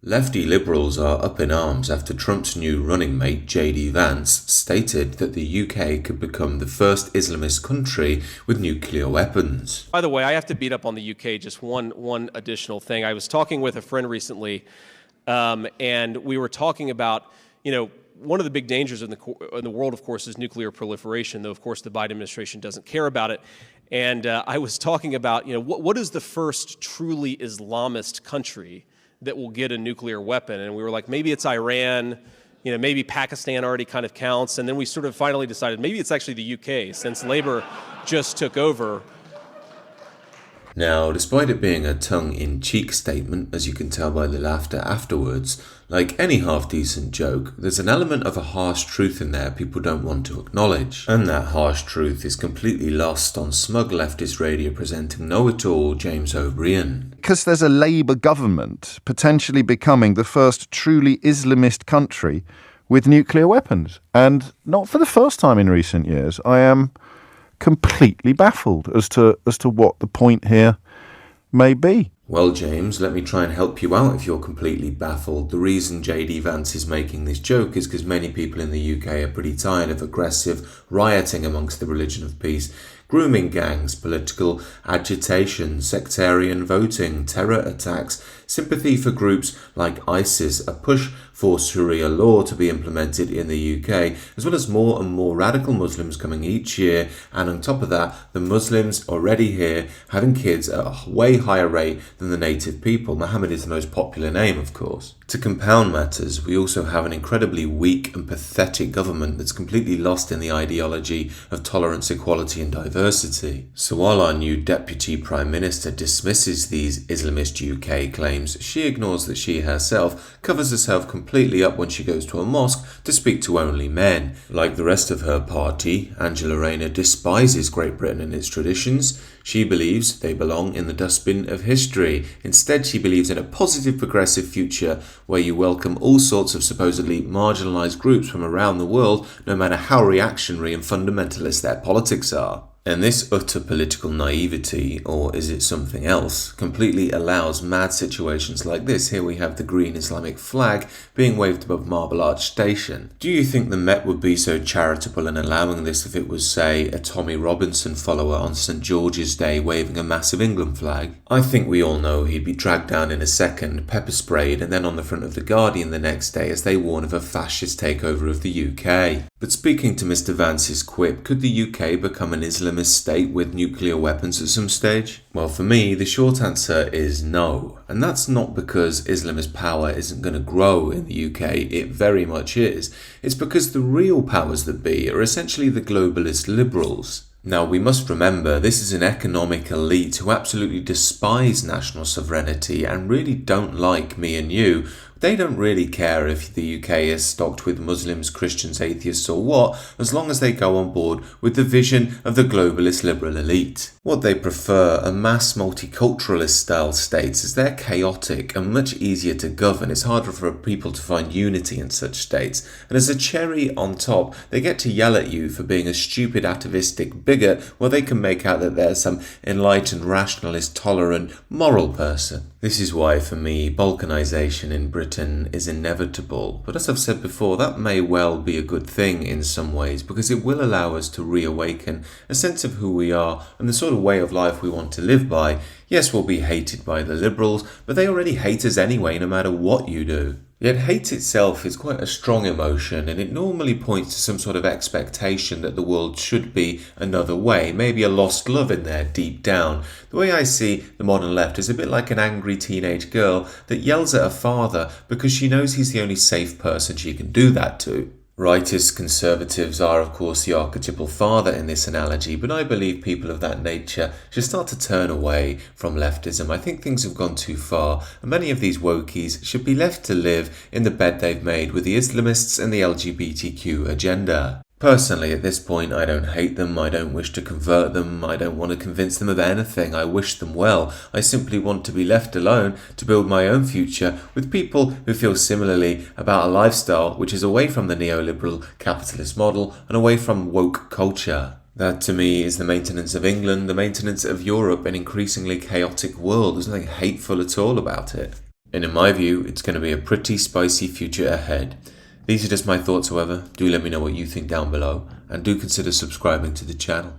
Lefty liberals are up in arms after Trump's new running mate, Vance, stated that the UK could become the first Islamist country with nuclear weapons. By the way, I have to beat up on the UK just one additional thing. I was talking with a friend recently, and we were talking about, one of the big dangers in the world, of course, is nuclear proliferation, though, of course, the Biden administration doesn't care about it. And I was talking about, what is the first truly Islamist country that will get a nuclear weapon? And we were like, maybe it's Iran, maybe Pakistan already kind of counts. And then we sort of finally decided maybe it's actually the UK, since Labour just took over. Now, despite it being a tongue-in-cheek statement, as you can tell by the laughter afterwards, like any half-decent joke, there's an element of a harsh truth in there people don't want to acknowledge. And that harsh truth is completely lost on smug leftist radio presenting know-it-all James O'Brien. Because there's a Labour government potentially becoming the first truly Islamist country with nuclear weapons. And not for the first time in recent years. I am completely baffled as to what the point here may be. Well, James, let me try and help you out if you're completely baffled. The reason JD Vance is making this joke is because many people in the UK are pretty tired of aggressive rioting amongst the religion of peace, grooming gangs, political agitation, sectarian voting, terror attacks, sympathy for groups like ISIS, a push for Sharia law to be implemented in the UK, as well as more and more radical Muslims coming each year, and on top of that, the Muslims already here having kids at a way higher rate than the native people. Muhammad is the most popular name, of course. To compound matters, we also have an incredibly weak and pathetic government that's completely lost in the ideology of tolerance, equality and diversity. So while our new Deputy Prime Minister dismisses these Islamist UK claims, she ignores that she herself covers herself completely up when she goes to a mosque to speak to only men. Like the rest of her party, Angela Rayner despises Great Britain and its traditions. She believes they belong in the dustbin of history. Instead, she believes in a positive, progressive future where you welcome all sorts of supposedly marginalised groups from around the world, no matter how reactionary and fundamentalist their politics are. And this utter political naivety, or is it something else, completely allows mad situations like this. Here we have the green Islamic flag being waved above Marble Arch Station. Do you think the Met would be so charitable in allowing this if it was, say, a Tommy Robinson follower on St George's Day waving a massive England flag? I think we all know he'd be dragged down in a second, pepper sprayed, and then on the front of The Guardian the next day as they warn of a fascist takeover of the UK. But speaking to Mr Vance's quip, could the UK become an Islamist state with nuclear weapons at some stage? Well, for me, the short answer is no. And that's not because Islamist power isn't going to grow in the UK, it very much is. It's because the real powers that be are essentially the globalist liberals. Now, we must remember this is an economic elite who absolutely despise national sovereignty and really don't like me and you. They don't really care if the UK is stocked with Muslims, Christians, atheists or what, as long as they go on board with the vision of the globalist liberal elite. What they prefer are mass multiculturalist style states as they're chaotic and much easier to govern. It's harder for people to find unity in such states. And as a cherry on top, they get to yell at you for being a stupid atavistic bigot while they can make out that they're some enlightened, rationalist, tolerant, moral person. This is why, for me, Balkanization in Britain is inevitable. But as I've said before, that may well be a good thing in some ways because it will allow us to reawaken a sense of who we are and the sort of way of life we want to live by. Yes, we'll be hated by the liberals, but they already hate us anyway, no matter what you do. Yet hate itself is quite a strong emotion, and it normally points to some sort of expectation that the world should be another way, maybe a lost love in there deep down. The way I see the modern left is a bit like an angry teenage girl that yells at her father because she knows he's the only safe person she can do that to. Rightist conservatives are, of course, the archetypal father in this analogy, but I believe people of that nature should start to turn away from leftism. I think things have gone too far, and many of these wokies should be left to live in the bed they've made with the Islamists and the LGBTQ agenda. Personally, at this point, I don't hate them, I don't wish to convert them, I don't want to convince them of anything, I wish them well. I simply want to be left alone to build my own future with people who feel similarly about a lifestyle which is away from the neoliberal capitalist model and away from woke culture. That, to me, is the maintenance of England, the maintenance of Europe, an increasingly chaotic world. There's nothing hateful at all about it. And in my view, it's going to be a pretty spicy future ahead. These are just my thoughts, however. Do let me know what you think down below, and do consider subscribing to the channel.